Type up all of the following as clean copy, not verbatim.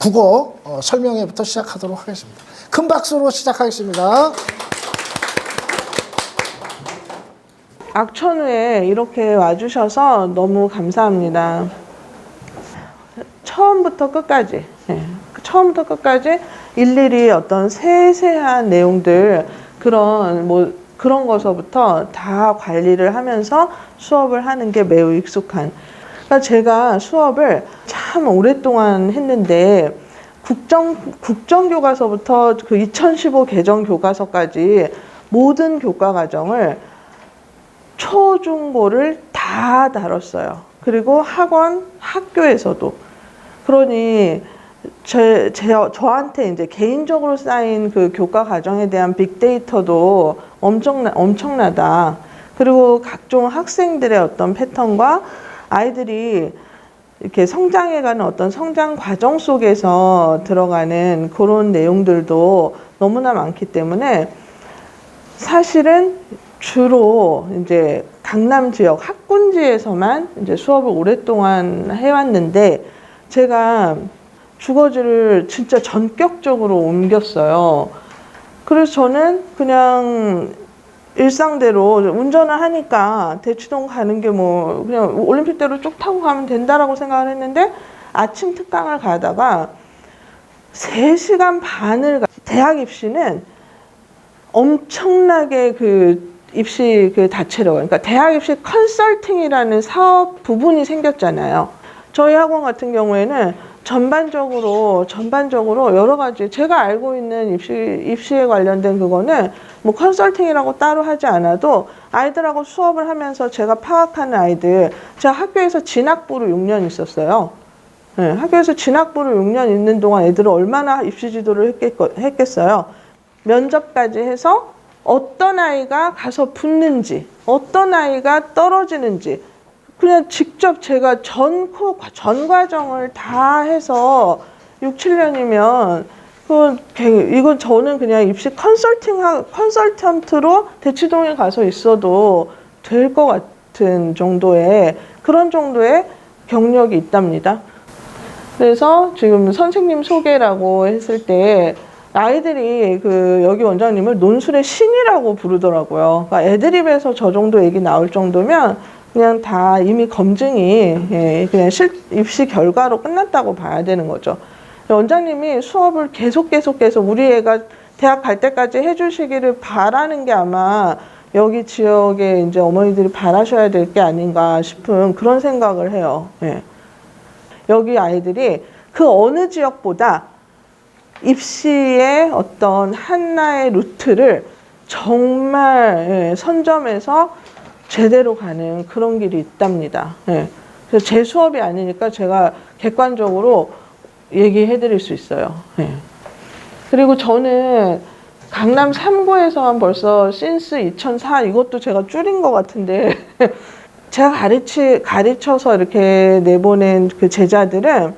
국어 설명회부터 시작하도록 하겠습니다. 큰 박수로 시작하겠습니다. 악천후에 이렇게 와주셔서 너무 감사합니다. 처음부터 끝까지, 처음부터 끝까지 일일이 어떤 세세한 내용들, 그런 거서부터 다 관리를 하면서 수업을 하는 게 매우 익숙한. 그러니까 제가 수업을 참 오랫동안 했는데, 국정교과서부터 그 2015 개정 교과서까지 모든 교과 과정을 초중고를 다 다뤘어요. 그리고 학교에서도. 그러니 저한테 이제 개인적으로 쌓인 그 교과 과정에 대한 빅데이터도 엄청나다. 그리고 각종 학생들의 어떤 패턴과 아이들이 이렇게 성장해가는 어떤 성장 과정 속에서 들어가는 그런 내용들도 너무나 많기 때문에 사실은 주로 이제 강남 지역 학군지에서만 이제 수업을 오랫동안 해왔는데 제가 주거지를 진짜 전격적으로 옮겼어요. 그래서 저는 그냥 일상대로 운전을 하니까 대치동 가는 게 뭐 그냥 올림픽대로 쭉 타고 가면 된다라고 생각을 했는데 아침 특강을 가다가 3시간 반을 대학 입시는 엄청나게 그 입시 그 다채로워요. 그러니까 대학 입시 컨설팅이라는 사업 부분이 생겼잖아요. 저희 학원 같은 경우에는 전반적으로 여러 가지 제가 알고 있는 입시에 관련된 그거는 뭐 컨설팅이라고 따로 하지 않아도 아이들하고 수업을 하면서 제가 파악하는 아이들, 제가 학교에서 진학부로 6년 있었어요. 네, 학교에서 진학부로 6년 있는 동안 애들은 얼마나 입시 지도를 했겠어요. 면접까지 해서 어떤 아이가 가서 붙는지, 어떤 아이가 떨어지는지 그냥 직접 제가 전 과정을 다 해서 6, 7년이면 이건 저는 그냥 입시 컨설턴트로 대치동에 가서 있어도 될 것 같은 정도의 그런 정도의 경력이 있답니다. 그래서 지금 선생님 소개라고 했을 때 아이들이 여기 원장님을 논술의 신이라고 부르더라고요. 그러니까 애드립에서 저 정도 얘기 나올 정도면 그냥 다 이미 검증이 그냥 입시 결과로 끝났다고 봐야 되는 거죠. 원장님이 수업을 계속해서 우리 애가 대학 갈 때까지 해주시기를 바라는 게 아마 여기 지역에 이제 어머니들이 바라셔야 될 게 아닌가 싶은 그런 생각을 해요. 여기 아이들이 그 어느 지역보다 입시의 어떤 하나의 루트를 정말 선점해서 제대로 가는 그런 길이 있답니다. 그래서 제 수업이 아니니까 제가 객관적으로 얘기해 드릴 수 있어요. 그리고 저는 강남 3구에서만 벌써 신스 2004 이것도 제가 줄인 것 같은데 제가 가르쳐서 이렇게 내보낸 그 제자들은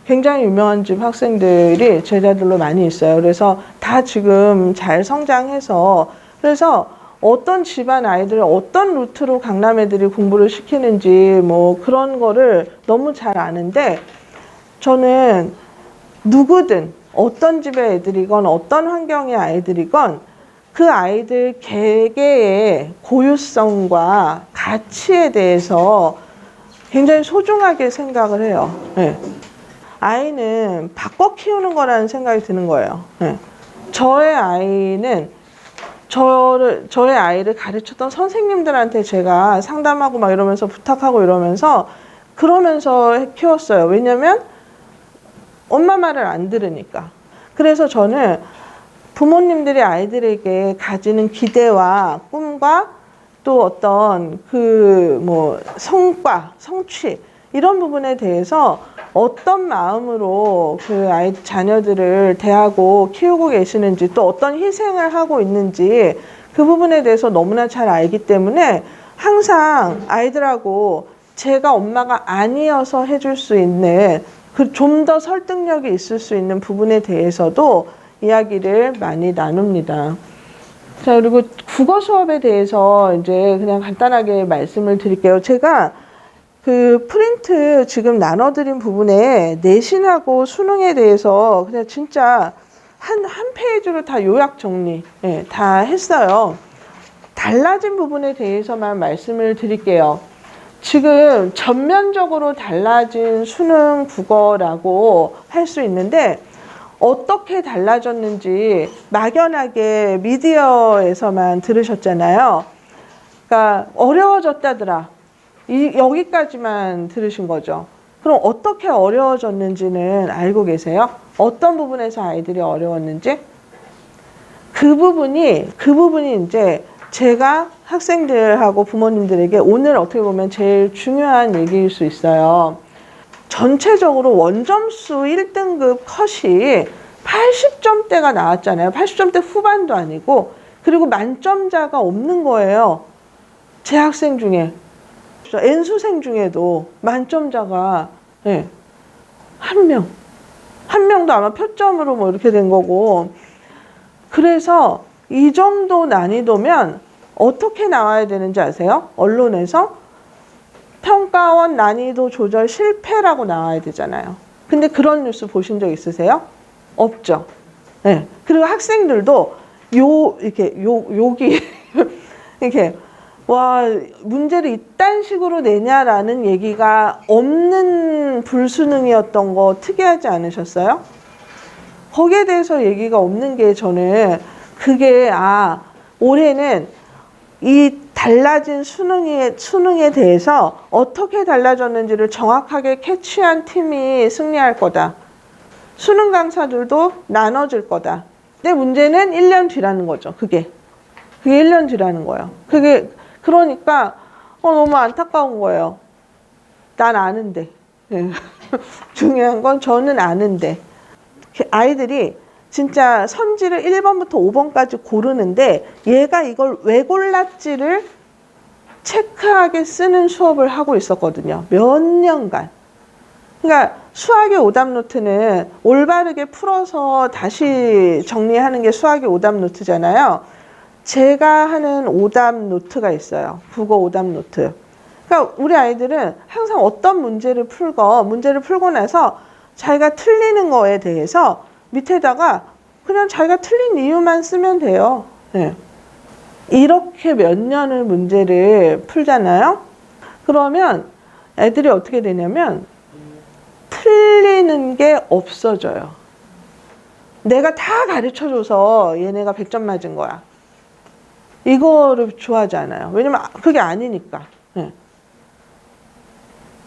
굉장히 유명한 집 학생들이 제자들로 많이 있어요. 그래서 다 지금 잘 성장해서 그래서 어떤 집안 아이들을 어떤 루트로 강남 애들이 공부를 시키는지 뭐 그런 거를 너무 잘 아는데 저는 누구든 어떤 집의 애들이건 어떤 환경의 아이들이건 그 아이들 개개의 고유성과 가치에 대해서 굉장히 소중하게 생각을 해요. 아이는 바꿔 키우는 거라는 생각이 드는 거예요. 저의 아이를 가르쳤던 선생님들한테 제가 상담하고 막 이러면서 부탁하고 이러면서 그러면서 키웠어요. 왜냐면 엄마 말을 안 들으니까. 그래서 저는 부모님들이 아이들에게 가지는 기대와 꿈과 또 어떤 성과, 성취 이런 부분에 대해서 어떤 마음으로 그 자녀들을 대하고 키우고 계시는지 또 어떤 희생을 하고 있는지 그 부분에 대해서 너무나 잘 알기 때문에 항상 아이들하고 제가 엄마가 아니어서 해줄 수 있는 좀 더 설득력이 있을 수 있는 부분에 대해서도 이야기를 많이 나눕니다. 자, 그리고 국어 수업에 대해서 이제 그냥 간단하게 말씀을 드릴게요. 제가 그 프린트 지금 나눠드린 부분에 내신하고 수능에 대해서 그냥 진짜 한 페이지로 다 요약 정리 다 했어요. 달라진 부분에 대해서만 말씀을 드릴게요. 지금 전면적으로 달라진 수능 국어라고 할 수 있는데 어떻게 달라졌는지 막연하게 미디어에서만 들으셨잖아요. 그러니까 어려워졌다더라. 여기까지만 들으신 거죠. 그럼 어떻게 어려워졌는지는 알고 계세요? 어떤 부분에서 아이들이 어려웠는지? 그 부분이 이제 제가 학생들하고 부모님들에게 오늘 어떻게 보면 제일 중요한 얘기일 수 있어요. 전체적으로 원점수 1등급 컷이 80점대가 나왔잖아요. 80점대 후반도 아니고, 그리고 만점자가 없는 거예요. 제 학생 중에. N수생 중에도 만점자가 한 명도 아마 표점으로 뭐 이렇게 된 거고. 그래서 이 정도 난이도면 어떻게 나와야 되는지 아세요? 언론에서 평가원 난이도 조절 실패라고 나와야 되잖아요. 근데 그런 뉴스 보신 적 있으세요? 없죠. 네. 그리고 학생들도 욕이 이렇게 와, 문제를 이딴 식으로 내냐라는 얘기가 없는 불수능이었던 거 특이하지 않으셨어요? 거기에 대해서 얘기가 없는 게 저는 그게 올해는 이 달라진 수능에 대해서 어떻게 달라졌는지를 정확하게 캐치한 팀이 승리할 거다. 수능 강사들도 나눠질 거다. 근데 문제는 1년 뒤라는 거죠. 그게 1년 뒤라는 거예요. 그러니까 너무 안타까운 거예요. 난 아는데. 중요한 건 저는 아는데. 아이들이 진짜 선지를 1번부터 5번까지 고르는데 얘가 이걸 왜 골랐지를 체크하게 쓰는 수업을 하고 있었거든요. 몇 년간. 그러니까 수학의 오답 노트는 올바르게 풀어서 다시 정리하는 게 수학의 오답 노트잖아요. 제가 하는 오답 노트가 있어요. 국어 오답 노트. 그러니까 우리 아이들은 항상 어떤 문제를 풀고 나서 자기가 틀리는 거에 대해서 밑에다가 그냥 자기가 틀린 이유만 쓰면 돼요. 네. 이렇게 몇 년을 문제를 풀잖아요. 그러면 애들이 어떻게 되냐면 틀리는 게 없어져요. 내가 다 가르쳐줘서 얘네가 100점 맞은 거야. 이거를 좋아하지 않아요. 왜냐면 그게 아니니까. 네.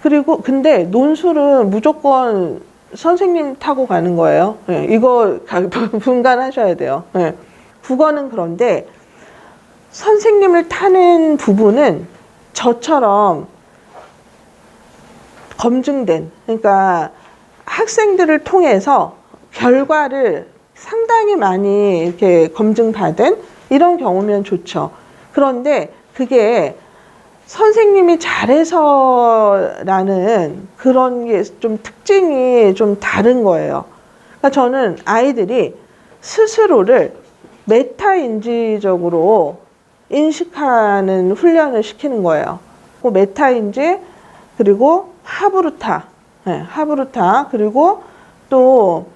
그리고 근데 논술은 무조건 선생님 타고 가는 거예요. 네. 이거 분간하셔야 돼요. 네. 국어는 그런데 선생님을 타는 부분은 저처럼 검증된, 그러니까 학생들을 통해서 결과를 상당히 많이 이렇게 검증받은 이런 경우면 좋죠. 그런데 그게 선생님이 잘해서라는 그런 게 좀 특징이 좀 다른 거예요. 그러니까 저는 아이들이 스스로를 메타인지적으로 인식하는 훈련을 시키는 거예요. 그 메타인지, 그리고 하브루타, 그리고 또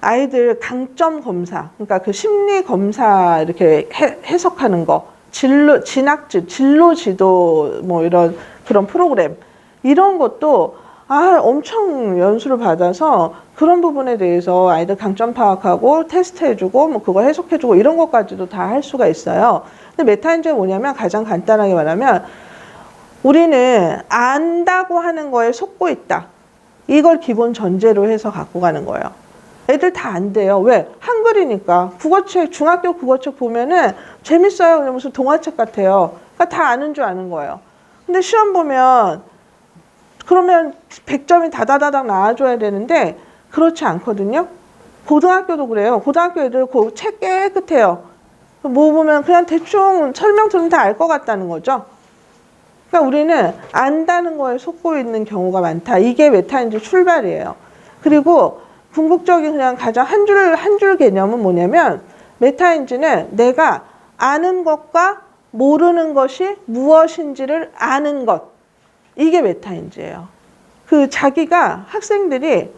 아이들 강점 검사, 그러니까 그 심리 검사 이렇게 해석하는 거, 진로 지도 뭐 이런 그런 프로그램 이런 것도 엄청 연수를 받아서 그런 부분에 대해서 아이들 강점 파악하고 테스트해주고 뭐 그거 해석해주고 이런 것까지도 다 할 수가 있어요. 근데 메타인지가 뭐냐면 가장 간단하게 말하면 우리는 안다고 하는 거에 속고 있다. 이걸 기본 전제로 해서 갖고 가는 거예요. 애들 다 안 돼요. 왜? 한글이니까. 국어책, 중학교 국어책 보면은 재밌어요. 그냥 무슨 동화책 같아요. 그러니까 다 아는 줄 아는 거예요. 근데 시험 보면 그러면 100점이 다다다닥 나와줘야 되는데 그렇지 않거든요. 고등학교도 그래요. 고등학교 애들 그 책 깨끗해요. 뭐 보면 그냥 대충 설명 들으면 다 알 것 같다는 거죠. 그러니까 우리는 안다는 거에 속고 있는 경우가 많다. 이게 메타인지 출발이에요. 그리고 궁극적인 그냥 가장 한 줄 개념은 뭐냐면 메타인지는 내가 아는 것과 모르는 것이 무엇인지를 아는 것. 이게 메타인지예요. 그 자기가 학생들이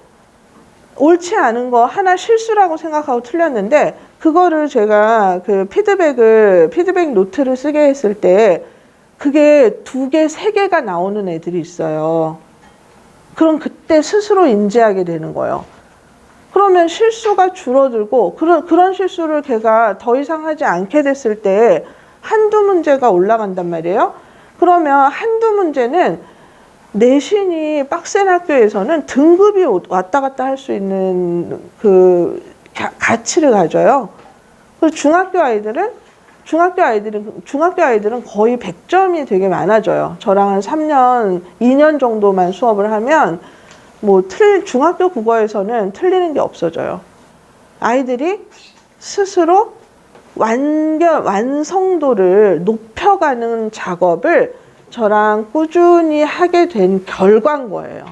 옳지 않은 거 하나 실수라고 생각하고 틀렸는데 그거를 제가 그 피드백 노트를 쓰게 했을 때 그게 2개, 3개가 나오는 애들이 있어요. 그럼 그때 스스로 인지하게 되는 거예요. 그러면 실수가 줄어들고 그런 실수를 걔가 더 이상 하지 않게 됐을 때 한두 문제가 올라간단 말이에요. 그러면 한두 문제는 내신이 빡센 학교에서는 등급이 왔다 갔다 할 수 있는 그 가치를 가져요. 그리고 중학교 아이들은 거의 100점이 되게 많아져요. 저랑 한 3년, 2년 정도만 수업을 하면 뭐 중학교 국어에서는 틀리는 게 없어져요. 아이들이 스스로 완성도를 높여가는 작업을 저랑 꾸준히 하게 된 결과인 거예요.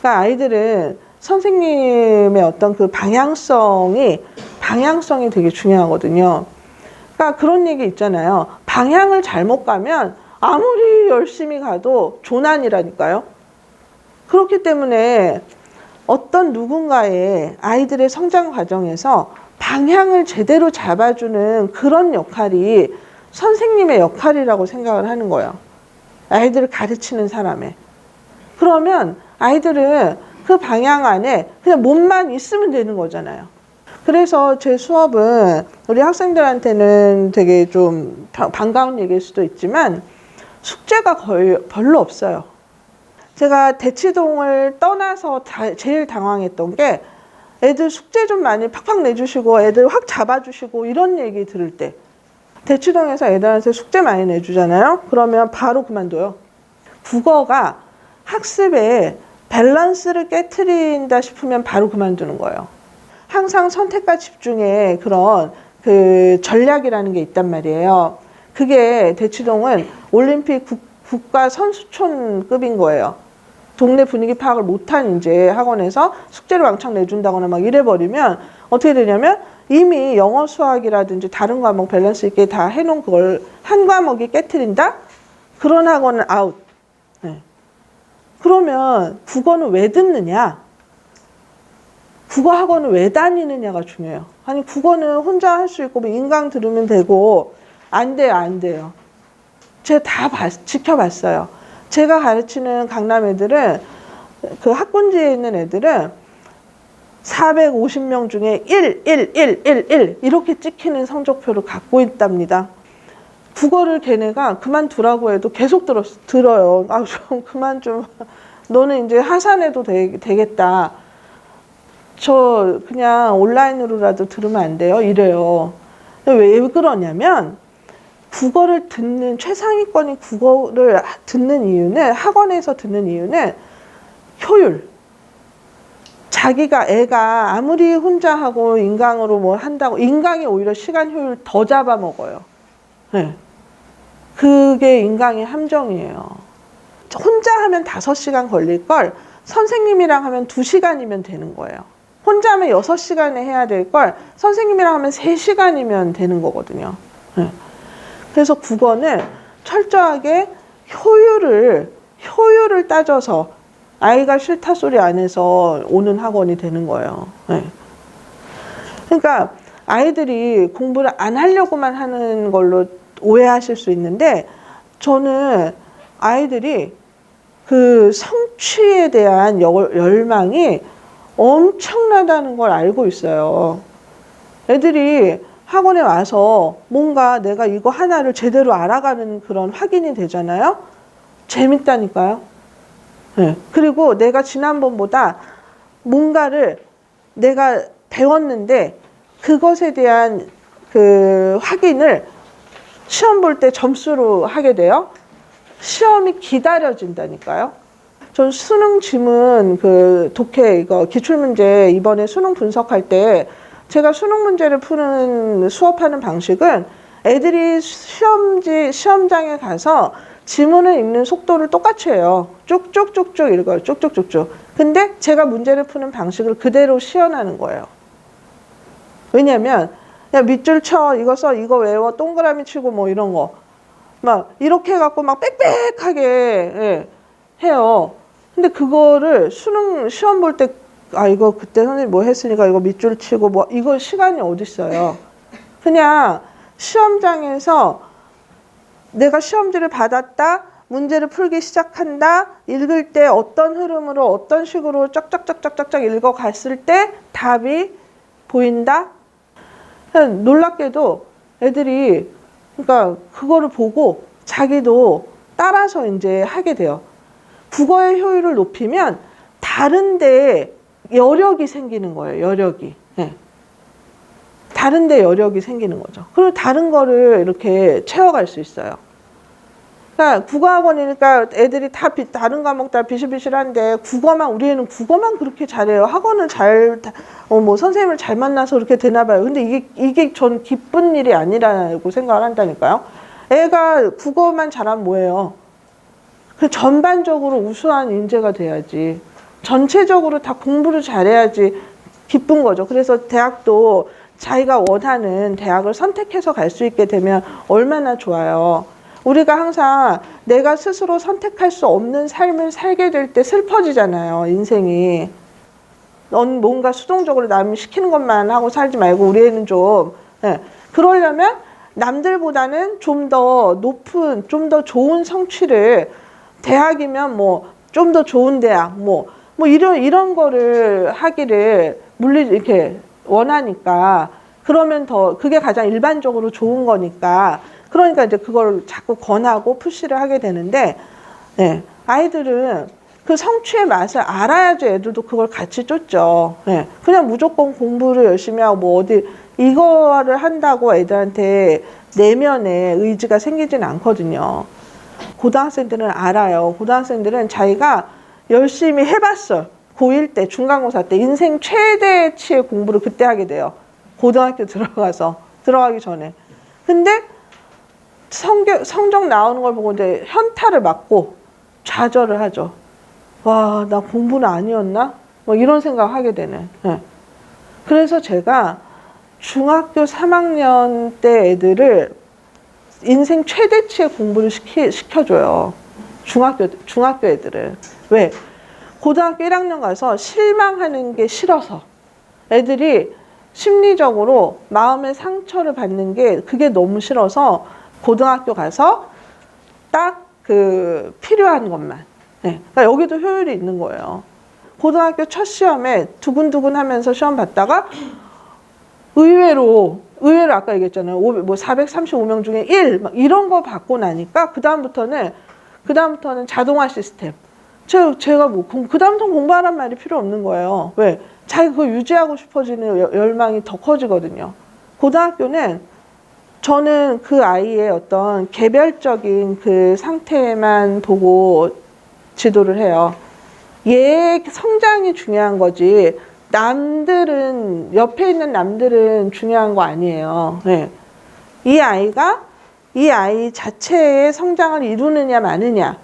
그러니까 아이들은 선생님의 어떤 그 방향성이 되게 중요하거든요. 그러니까 그런 얘기 있잖아요. 방향을 잘못 가면 아무리 열심히 가도 조난이라니까요. 그렇기 때문에 어떤 누군가의 아이들의 성장 과정에서 방향을 제대로 잡아주는 그런 역할이 선생님의 역할이라고 생각을 하는 거예요. 아이들을 가르치는 사람의. 그러면 아이들은 그 방향 안에 그냥 몸만 있으면 되는 거잖아요. 그래서 제 수업은 우리 학생들한테는 되게 좀 반가운 얘기일 수도 있지만 숙제가 거의 별로 없어요. 제가 대치동을 떠나서 제일 당황했던 게 애들 숙제 좀 많이 팍팍 내주시고 애들 확 잡아주시고 이런 얘기 들을 때 대치동에서 애들한테 숙제 많이 내주잖아요. 그러면 바로 그만둬요. 국어가 학습에 밸런스를 깨트린다 싶으면 바로 그만두는 거예요. 항상 선택과 집중의 그런 그 전략이라는 게 있단 말이에요. 그게 대치동은 올림픽 국가 선수촌급인 거예요. 동네 분위기 파악을 못한 이제 학원에서 숙제를 왕창 내준다거나 막 이래버리면 어떻게 되냐면 이미 영어, 수학이라든지 다른 과목 밸런스 있게 다 해놓은 그걸 한 과목이 깨트린다? 그런 학원은 아웃. 네. 그러면 국어는 왜 듣느냐? 국어 학원을 왜 다니느냐가 중요해요. 아니 국어는 혼자 할 수 있고 뭐 인강 들으면 되고 안 돼요. 제가 다 지켜봤어요. 제가 가르치는 강남 애들은 그 학군지에 있는 애들은 450명 중에 1 이렇게 찍히는 성적표를 갖고 있답니다. 국어를 걔네가 그만두라고 해도 계속 들어요. 아, 좀 그만 좀. 너는 이제 하산해도 되겠다. 저 그냥 온라인으로라도 들으면 안 돼요? 이래요. 왜 그러냐면 국어를 듣는 최상위권이 국어를 듣는 이유는 학원에서 듣는 이유는 효율. 애가 아무리 혼자 하고 인강으로 뭐 한다고 인강이 오히려 시간 효율 더 잡아먹어요. 네. 그게 인강의 함정이에요. 혼자 하면 5시간 걸릴 걸 선생님이랑 하면 2시간이면 되는 거예요. 혼자 하면 6시간에 해야 될 걸 선생님이랑 하면 3시간이면 되는 거거든요. 네. 그래서 국어는 철저하게 효율을 따져서 아이가 싫다 소리 안 해서 오는 학원이 되는 거예요. 네. 그러니까 아이들이 공부를 안 하려고만 하는 걸로 오해하실 수 있는데 저는 아이들이 그 성취에 대한 열망이 엄청나다는 걸 알고 있어요. 애들이 학원에 와서 뭔가 내가 이거 하나를 제대로 알아가는 그런 확인이 되잖아요. 재밌다니까요. 네. 그리고 내가 지난번보다 뭔가를 내가 배웠는데 그것에 대한 그 확인을 시험 볼 때 점수로 하게 돼요. 시험이 기다려진다니까요. 전 수능 지문 그 독해 이거 기출문제 이번에 수능 분석할 때 제가 수능 문제를 푸는 수업하는 방식은 애들이 시험장에 가서 지문을 읽는 속도를 똑같이 해요. 쭉쭉쭉쭉 읽어요. 쭉쭉쭉쭉. 근데 제가 문제를 푸는 방식을 그대로 시연하는 거예요. 왜냐면 야 밑줄 쳐, 이거 써, 이거 외워, 동그라미 치고 뭐 이런 거 막 이렇게 해갖고 막 빽빽하게 해요. 근데 그거를 수능 시험 볼 때 이거 그때 선생님 뭐 했으니까 이거 밑줄 치고 뭐 이거 시간이 어디 있어요. 그냥 시험장에서 내가 시험지를 받았다. 문제를 풀기 시작한다. 읽을 때 어떤 흐름으로 어떤 식으로 쫙쫙쫙쫙쫙 읽어갔을 때 답이 보인다. 놀랍게도 애들이 그러니까 그거를 보고 자기도 따라서 이제 하게 돼요. 국어의 효율을 높이면 다른 데에 여력이 생기는 거예요. 여력이. 네. 다른 데 여력이 생기는 거죠. 그리고 다른 거를 이렇게 채워갈 수 있어요. 그러니까 국어학원이니까 애들이 다 다른 과목 다 비실비실한데 국어만 우리 애는 국어만 그렇게 잘해요. 학원은 뭐 선생님을 잘 만나서 그렇게 되나 봐요. 근데 이게 전 기쁜 일이 아니라고 생각을 한다니까요. 애가 국어만 잘하면 뭐예요? 그 전반적으로 우수한 인재가 돼야지. 전체적으로 다 공부를 잘해야지 기쁜 거죠. 그래서 대학도 자기가 원하는 대학을 선택해서 갈 수 있게 되면 얼마나 좋아요. 우리가 항상 내가 스스로 선택할 수 없는 삶을 살게 될 때 슬퍼지잖아요. 인생이. 넌 뭔가 수동적으로 남 시키는 것만 하고 살지 말고 우리 애는 좀 그러려면 남들보다는 좀 더 높은 좀 더 좋은 성취를 대학이면 뭐 좀 더 좋은 대학 뭐 이런 거를 하기를 이렇게 원하니까 그러면 더 그게 가장 일반적으로 좋은 거니까 그러니까 이제 그걸 자꾸 권하고 푸시를 하게 되는데 아이들은 그 성취의 맛을 알아야지 애들도 그걸 같이 쫓죠. 그냥 무조건 공부를 열심히 하고 뭐 어디 이거를 한다고 애들한테 내면에 의지가 생기진 않거든요. 고등학생들은 알아요. 고등학생들은 자기가 열심히 해봤어요. 고1 때, 중간고사 때 인생 최대치의 공부를 그때 하게 돼요. 고등학교 들어가기 전에. 근데 성적 나오는 걸 보고 이제 현타를 맞고 좌절을 하죠. 와, 나 공부는 아니었나? 뭐 이런 생각을 하게 되는. 그래서 제가 중학교 3학년 때 애들을 인생 최대치의 공부를 시켜줘요. 중학교 애들을. 왜? 고등학교 1학년 가서 실망하는 게 싫어서 애들이 심리적으로 마음의 상처를 받는 게 그게 너무 싫어서 고등학교 가서 딱 그 필요한 것만. 그러니까 여기도 효율이 있는 거예요. 고등학교 첫 시험에 두근두근 하면서 시험 봤다가 의외로 아까 얘기했잖아요. 뭐 435명 중에 1 막 이런 거 받고 나니까 그다음부터는 자동화 시스템. 제가 뭐 그다음부터는 공부하란 말이 필요 없는 거예요. 왜? 자기 그거 유지하고 싶어지는 열망이 더 커지거든요. 고등학교는 저는 그 아이의 어떤 개별적인 그 상태만 보고 지도를 해요. 얘의 성장이 중요한 거지. 옆에 있는 남들은 중요한 거 아니에요. 이 아이 자체의 성장을 이루느냐 마느냐.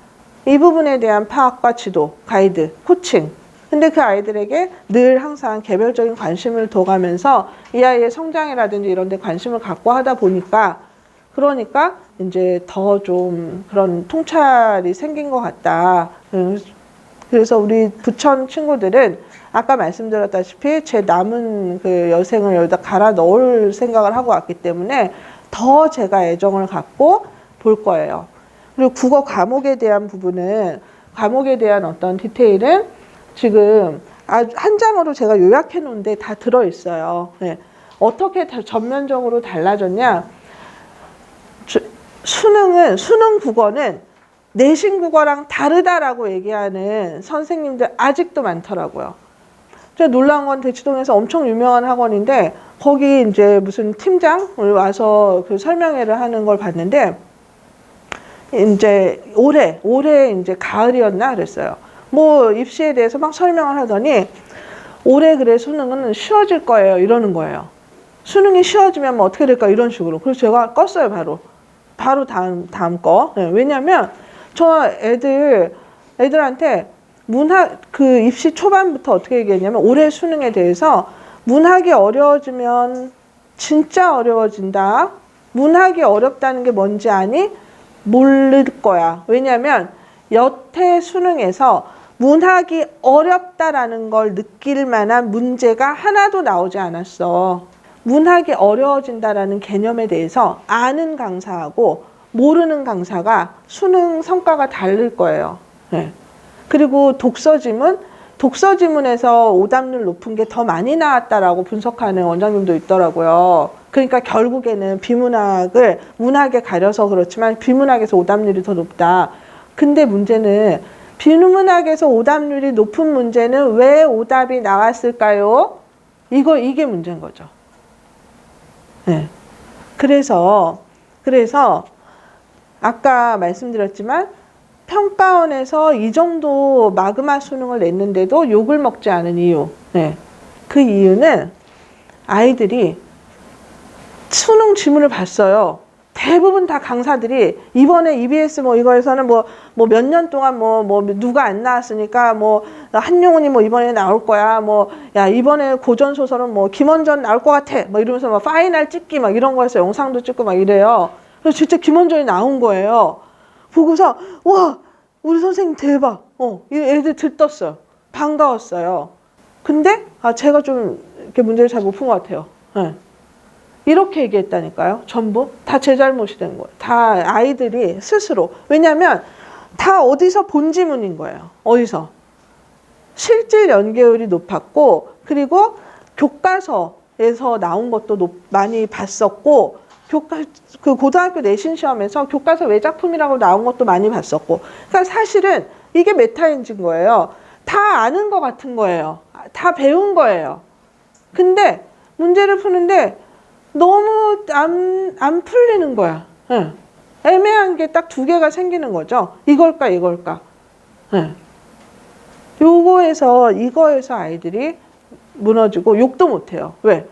이 부분에 대한 파악과 지도, 가이드, 코칭. 근데 그 아이들에게 늘 항상 개별적인 관심을 둬가면서 이 아이의 성장이라든지 이런 데 관심을 갖고 하다 보니까 그러니까 이제 더 좀 그런 통찰이 생긴 것 같다. 그래서 우리 부천 친구들은 아까 말씀드렸다시피 제 남은 그 여생을 여기다 갈아 넣을 생각을 하고 왔기 때문에 더 제가 애정을 갖고 볼 거예요. 그리고 국어 과목에 대한 부분은 과목에 대한 어떤 디테일은 지금 한 장으로 제가 요약해 놓은데 다 들어있어요. 어떻게 전면적으로 달라졌냐. 수능 국어는 내신 국어랑 다르다라고 얘기하는 선생님들 아직도 많더라고요. 제가 놀라운 건 대치동에서 엄청 유명한 학원인데 거기 이제 무슨 팀장 와서 그 설명회를 하는 걸 봤는데 이제 올해 이제 가을이었나 그랬어요. 뭐 입시에 대해서 막 설명을 하더니 올해 그래 수능은 쉬워질 거예요 이러는 거예요. 수능이 쉬워지면 뭐 어떻게 될까 이런 식으로. 그래서 제가 껐어요 바로 다음 거. 왜냐면 저 애들한테 그 입시 초반부터 어떻게 얘기했냐면 올해 수능에 대해서 문학이 어려워지면 진짜 어려워진다. 문학이 어렵다는 게 뭔지 아니? 모를 거야. 왜냐면 여태 수능에서 문학이 어렵다라는 걸 느낄 만한 문제가 하나도 나오지 않았어. 문학이 어려워진다라는 개념에 대해서 아는 강사하고 모르는 강사가 수능 성과가 다를 거예요. 네. 그리고 독서지문에서 오답률 높은 게 더 많이 나왔다라고 분석하는 원장님도 있더라고요. 그러니까 결국에는 비문학을 문학에 가려서 그렇지만 비문학에서 오답률이 더 높다. 근데 문제는 비문학에서 오답률이 높은 문제는 왜 오답이 나왔을까요? 이게 문제인 거죠. 네. 그래서 아까 말씀드렸지만 평가원에서 이 정도 마그마 수능을 냈는데도 욕을 먹지 않은 이유. 네. 그 이유는 아이들이 수능 지문을 봤어요. 대부분 다 강사들이 이번에 EBS 이거에서는 몇 년 동안 누가 안 나왔으니까 한용운이 이번에 나올 거야. 야, 이번에 고전 소설은 김원전 나올 것 같아. 이러면서 파이널 찍기 이런 거에서 영상도 찍고 이래요. 그래서 진짜 김원전이 나온 거예요. 보고서 와, 우리 선생님 대박. 이 애들 들떴어요. 반가웠어요. 근데 제가 좀 이렇게 문제를 잘 못 푼 것 같아요. 네. 이렇게 얘기했다니까요. 전부 다 제 잘못이 된 거예요. 다 아이들이 스스로. 왜냐하면 다 어디서 본 지문인 거예요. 어디서. 실질 연계율이 높았고 그리고 교과서에서 나온 것도 많이 봤었고 그 고등학교 내신 시험에서 교과서 외작품이라고 나온 것도 많이 봤었고 그러니까 사실은 이게 메타인지인 거예요. 다 아는 것 같은 거예요. 다 배운 거예요. 근데 문제를 푸는데 너무 안 풀리는 거야. 네. 애매한 게 딱 2개가 생기는 거죠. 이걸까? 네. 이거에서 아이들이 무너지고 욕도 못해요. 왜?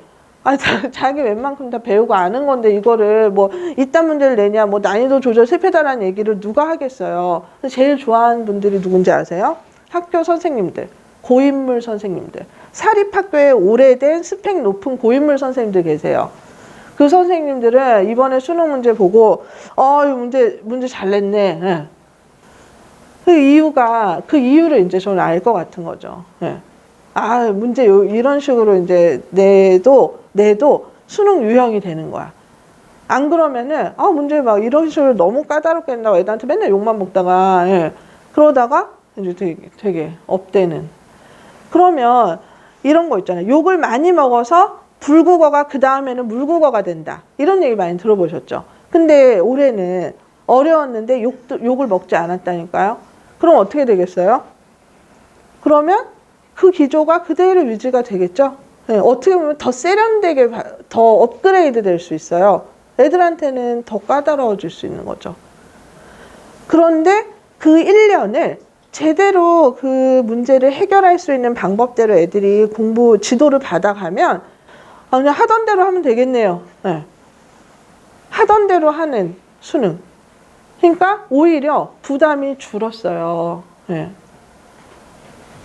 자기 웬만큼 다 배우고 아는 건데 이거를 이딴 문제를 내냐, 난이도 조절 실패다라는 얘기를 누가 하겠어요. 제일 좋아하는 분들이 누군지 아세요? 학교 선생님들, 고인물 선생님들. 사립학교에 오래된 스펙 높은 고인물 선생님들 계세요. 그 선생님들은 이번에 수능 문제 보고 이 문제 잘 냈네. 네. 그 이유를 이제 저는 알 것 같은 거죠. 네. 문제 이런 식으로 이제 내도 수능 유형이 되는 거야. 안 그러면은 문제 이런 식으로 너무 까다롭게 낸다고 애들한테 맨날 욕만 먹다가 그러다가 이제 되게 업되는. 그러면 이런 거 있잖아요. 욕을 많이 먹어서 불국어가 그 다음에는 물국어가 된다. 이런 얘기 많이 들어보셨죠? 근데 올해는 어려웠는데 욕을 먹지 않았다니까요. 그럼 어떻게 되겠어요? 그러면 그 기조가 그대로 유지가 되겠죠? 네, 어떻게 보면 더 세련되게 더 업그레이드 될 수 있어요. 애들한테는 더 까다로워질 수 있는 거죠. 그런데 그 1년을 제대로 그 문제를 해결할 수 있는 방법대로 애들이 공부 지도를 받아가면 그냥 하던 대로 하면 되겠네요. 네. 하던 대로 하는 수능. 그러니까 오히려 부담이 줄었어요. 네.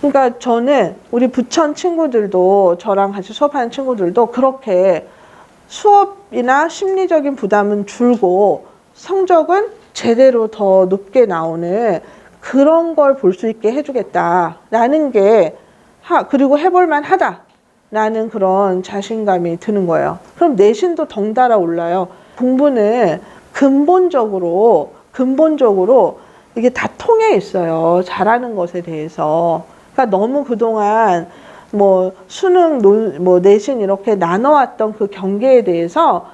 그러니까 저는 우리 부천 친구들도 저랑 같이 수업하는 친구들도 그렇게 수업이나 심리적인 부담은 줄고 성적은 제대로 더 높게 나오는 그런 걸 볼 수 있게 해주겠다라는 게 그리고 해볼만 하다라는 그런 자신감이 드는 거예요. 그럼 내신도 덩달아 올라요. 공부는 근본적으로 이게 다 통해 있어요. 잘하는 것에 대해서. 그러니까 너무 그동안 수능, 내신 이렇게 나눠왔던 그 경계에 대해서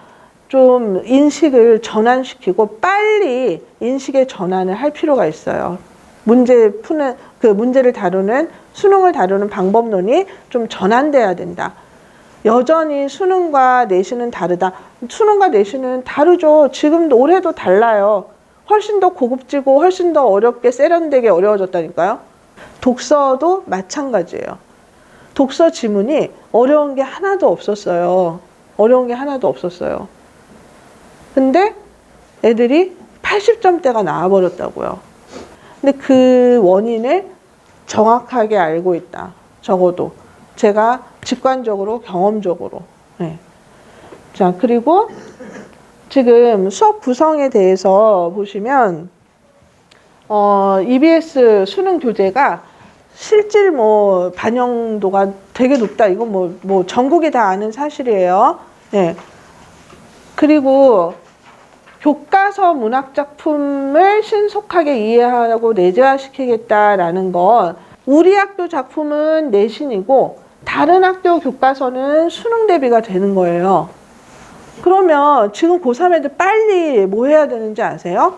좀 인식을 전환시키고 빨리 인식의 전환을 할 필요가 있어요. 문제를 다루는, 수능을 다루는 방법론이 좀 전환돼야 된다. 여전히 수능과 내신은 다르다. 수능과 내신은 다르죠. 지금도 올해도 달라요. 훨씬 더 고급지고 훨씬 더 어렵게 세련되게 어려워졌다니까요. 독서도 마찬가지예요. 독서 지문이 어려운 게 하나도 없었어요. 근데 애들이 80점대가 나와버렸다고요. 근데 그 원인을 정확하게 알고 있다. 적어도. 제가 직관적으로, 경험적으로. 네. 자, 그리고 지금 수업 구성에 대해서 보시면 EBS 수능 교재가 실질 뭐 반영도가 되게 높다. 이건 뭐 전국이 다 아는 사실이에요. 예. 그리고 교과서 문학작품을 신속하게 이해하고 내재화시키겠다라는 건 우리 학교 작품은 내신이고 다른 학교 교과서는 수능 대비가 되는 거예요. 그러면 지금 고3 애들 빨리 뭐 해야 되는지 아세요?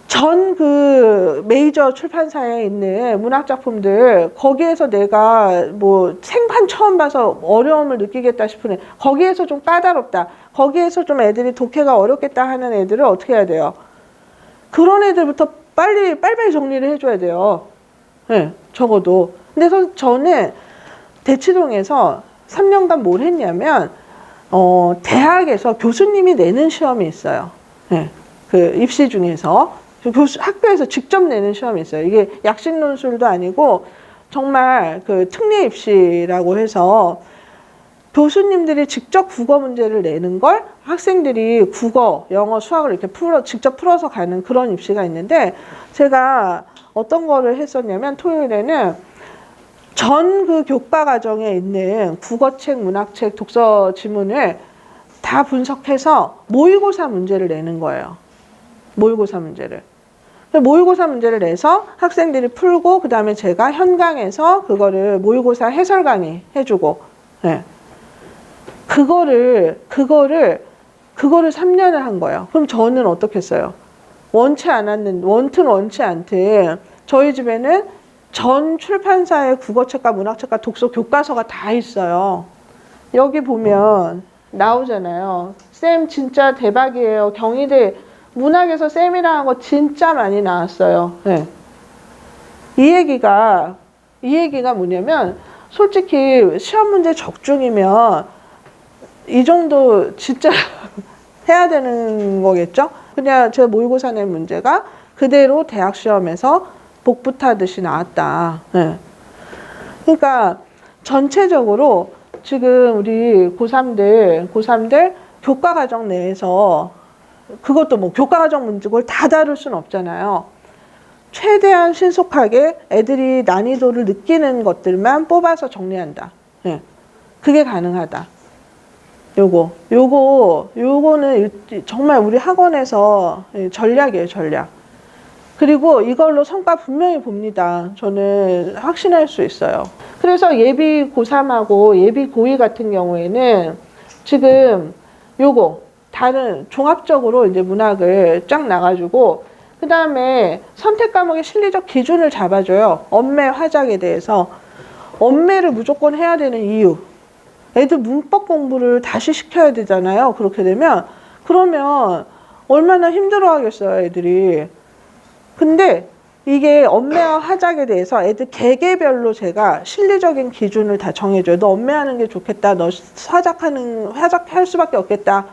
전 그 메이저 출판사에 있는 문학작품들 거기에서 내가 뭐 생판 처음 봐서 어려움을 느끼겠다 싶은 애, 거기에서 좀 까다롭다, 거기에서 좀 애들이 독해가 어렵겠다 하는 애들을 어떻게 해야 돼요? 그런 애들부터 빨리빨리 정리를 해줘야 돼요. 네, 적어도. 근데 저는 대치동에서 3년간 뭘 했냐면 대학에서 교수님이 내는 시험이 있어요. 네, 그 입시 중에서 학교에서 직접 내는 시험이 있어요. 이게 약식 논술도 아니고 정말 그 특례 입시라고 해서 교수님들이 직접 국어 문제를 내는 걸 학생들이 국어, 영어, 수학을 이렇게 직접 풀어서 가는 그런 입시가 있는데, 제가 어떤 거를 했었냐면 토요일에는 전 그 교과 과정에 있는 국어책, 문학책, 독서 지문을 다 분석해서 모의고사 문제를 내는 거예요. 모의고사 문제를. 모의고사 문제를 내서 학생들이 풀고, 그 다음에 제가 현강에서 그거를 모의고사 해설 강의 해주고, 네. 그거를 3년을 한 거예요. 그럼 저는 어떻게 했어요? 원치 않든 저희 집에는 전 출판사의 국어책과 문학책과 독서 교과서가 다 있어요. 여기 보면 나오잖아요. 쌤 진짜 대박이에요. 경희대 문학에서 쌤이라는 거 진짜 많이 나왔어요. 네. 이 얘기가 뭐냐면, 솔직히 시험 문제 적중이면 이 정도 진짜 해야 되는 거겠죠? 그냥 제 모의고사 낸 문제가 그대로 대학 시험에서 복부 타듯이 나왔다. 네. 그러니까 전체적으로 지금 우리 고3들 교과 과정 내에서, 그것도 뭐 교과 과정 문제 그걸 다 다룰 수는 없잖아요. 최대한 신속하게 애들이 난이도를 느끼는 것들만 뽑아서 정리한다. 네. 그게 가능하다. 요거는 정말 우리 학원에서 전략이에요, 전략. 그리고 이걸로 성과 분명히 봅니다. 저는 확신할 수 있어요. 그래서 예비 고3하고 예비 고2 같은 경우에는 지금 다른 종합적으로 이제 문학을 쫙 나가지고, 그 다음에 선택 과목의 실리적 기준을 잡아줘요. 언매 화작에 대해서. 언매를 무조건 해야 되는 이유. 애들 문법 공부를 다시 시켜야 되잖아요. 그렇게 되면. 그러면 얼마나 힘들어 하겠어요, 애들이. 근데 이게 언매와 화작에 대해서 애들 개개별로 제가 실리적인 기준을 다 정해줘요. 너 언매하는 게 좋겠다. 너 화작할 수밖에 없겠다.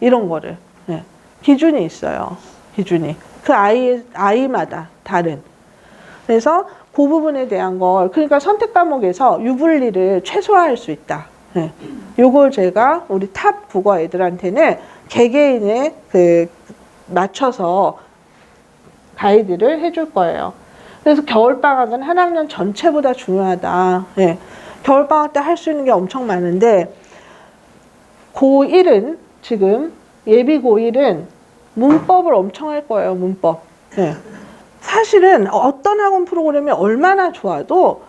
이런 거를. 네. 기준이 있어요. 기준이. 그 아이마다 다른. 그래서 그 부분에 대한 걸, 그러니까 선택 과목에서 유불리를 최소화할 수 있다. 네. 요걸 제가 우리 탑 국어 애들한테는 개개인의 맞춰서 가이드를 해줄 거예요. 그래서 겨울방학은 한 학년 전체보다 중요하다. 네. 겨울방학 때 할 수 있는 게 엄청 많은데, 고1은 지금 예비 고1은 문법을 엄청 할 거예요. 문법. 네. 사실은 어떤 학원 프로그램이 얼마나 좋아도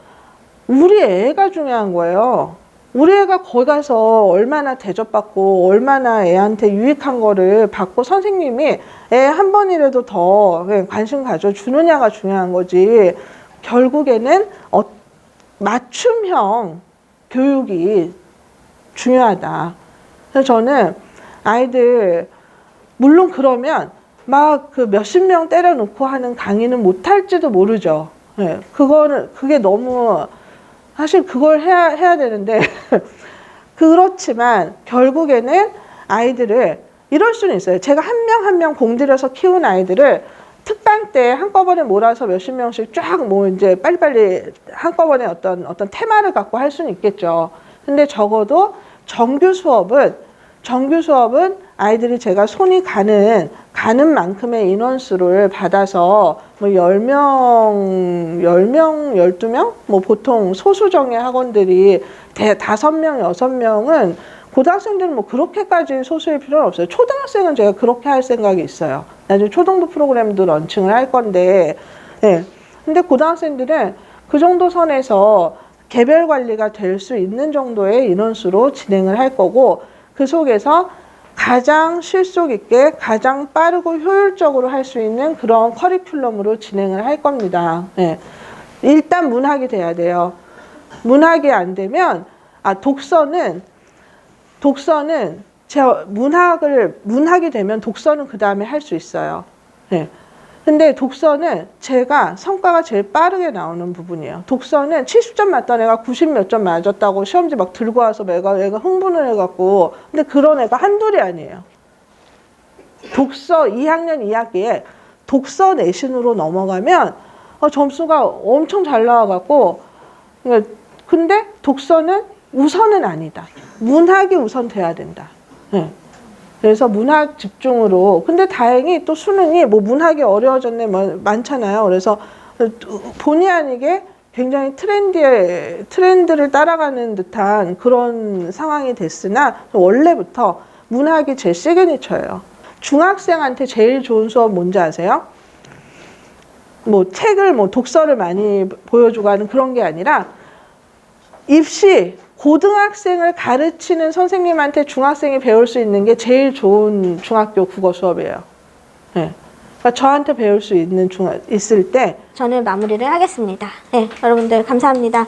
우리 애가 중요한 거예요. 우리 애가 거기 가서 얼마나 대접받고 얼마나 애한테 유익한 거를 받고 선생님이 애 한 번이라도 더 관심 가져주느냐가 중요한 거지. 결국에는 맞춤형 교육이 중요하다. 그래서 저는 아이들, 물론 그러면 막 그 몇십 명 때려놓고 하는 강의는 못할지도 모르죠. 네, 그게 너무, 사실 그걸 해야 되는데 그렇지만 결국에는 아이들을 이럴 수는 있어요. 제가 한 명 한 명 공들여서 키운 아이들을 특강 때 한꺼번에 몰아서 몇십 명씩 쫙 이제 빨리빨리 한꺼번에 어떤 테마를 갖고 할 수는 있겠죠. 근데 적어도 정규 수업은 아이들이 제가 손이 가는 만큼의 인원수를 받아서 뭐 10명, 12명? 뭐 보통 소수정예 학원들이 5명, 6명은 고등학생들은 뭐 그렇게까지 소수일 필요는 없어요. 초등학생은 제가 그렇게 할 생각이 있어요. 나중에 초등부 프로그램도 런칭을 할 건데, 네. 근데 고등학생들은 그 정도 선에서 개별 관리가 될 수 있는 정도의 인원수로 진행을 할 거고, 그 속에서 가장 실속 있게 가장 빠르고 효율적으로 할 수 있는 그런 커리큘럼으로 진행을 할 겁니다. 네. 일단 문학이 돼야 돼요. 문학이 안 되면 독서는 문학이 되면 독서는 그 다음에 할 수 있어요. 네. 근데 독서는 제가 성과가 제일 빠르게 나오는 부분이에요. 독서는 70점 맞던 애가 90 몇 점 맞았다고 시험지 막 들고 와서 애가 흥분을 해갖고, 근데 그런 애가 한둘이 아니에요. 독서 2학년 2학기에 독서 내신으로 넘어가면 점수가 엄청 잘 나와갖고, 근데 독서는 우선은 아니다. 문학이 우선 돼야 된다. 네. 그래서 문학 집중으로. 근데 다행히 또 수능이 뭐 문학이 어려워졌네 많잖아요. 그래서 본의 아니게 굉장히 트렌드를 따라가는 듯한 그런 상황이 됐으나 원래부터 문학이 제 시그니처예요. 중학생한테 제일 좋은 수업 뭔지 아세요? 뭐 책을 독서를 많이 보여주고 하는 그런 게 아니라 입시 고등학생을 가르치는 선생님한테 중학생이 배울 수 있는 게 제일 좋은 중학교 국어 수업이에요. 네. 그러니까 저한테 배울 수 있을 때 저는 마무리를 하겠습니다. 네, 여러분들 감사합니다.